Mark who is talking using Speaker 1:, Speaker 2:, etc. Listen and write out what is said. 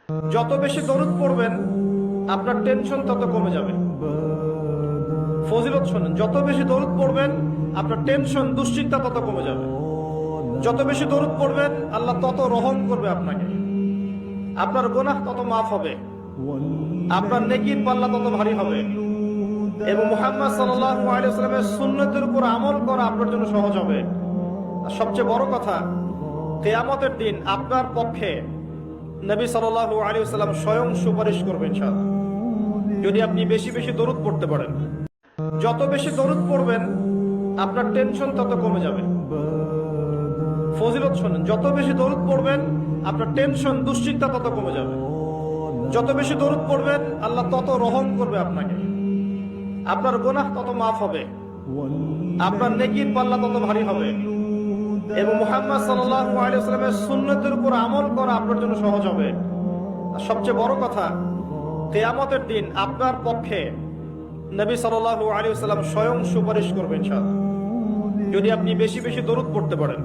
Speaker 1: যত বেশি দরুদ পড়বেন আপনার টেনশন তত কমে যাবে। ফজিলত শোনেন, যত বেশি দরুদ পড়বেন আপনার টেনশন দুশ্চিন্তা তত কমে যাবে। যত বেশি দরুদ পড়বেন আল্লাহ তত রহম করবে আপনাকে, আপনার গুনাহ তত মাফ হবে, আপনার নেকির পাল্লা তত ভারী হবে এবং মুহাম্মদ সাল্লাল্লাহু আলাইহি ওয়াসাল্লামের সুন্নতের উপর আমল করা আপনার জন্য সহজ হবে। আর সবচেয়ে বড় কথা, কিয়ামতের দিন আপনার পক্ষে নবী সাল্লাল্লাহু আলাইহি ওয়াসাল্লাম স্বয়ং সুপারিশ করবেন ইনশাআল্লাহ, যদি আপনি বেশি বেশি দরুদ পড়তে পারেন। যত বেশি দরুদ পড়বেন আপনার টেনশন তত কমে যাবে। ফজিলত শোনেন, যত বেশি দরুদ পড়বেন আপনার টেনশন দুশ্চিন্তা তত কমে যাবে। যত বেশি দরুদ পড়বেন আল্লাহ তত রহম করবে আপনাকে, আপনার গুনাহ তত মাফ হবে, আপনার নেকির পাল্লা তত ভারী হবে এবং মুহাম্মদ সাল্লাল্লাহু আলাইহি ওয়াসাল্লামের সুন্নতের উপর আমল করা আপনার জন্য সহজ হবে। আর সবচেয়ে বড় কথা, কিয়ামতের দিন আপনার পক্ষে নবী সাল্লাল্লাহু আলাইহি ওয়াসাল্লাম স্বয়ং সুপারিশ করবেন ইনশাআল্লাহ, যদি আপনি বেশি বেশি দরুদ পড়তে পারেন।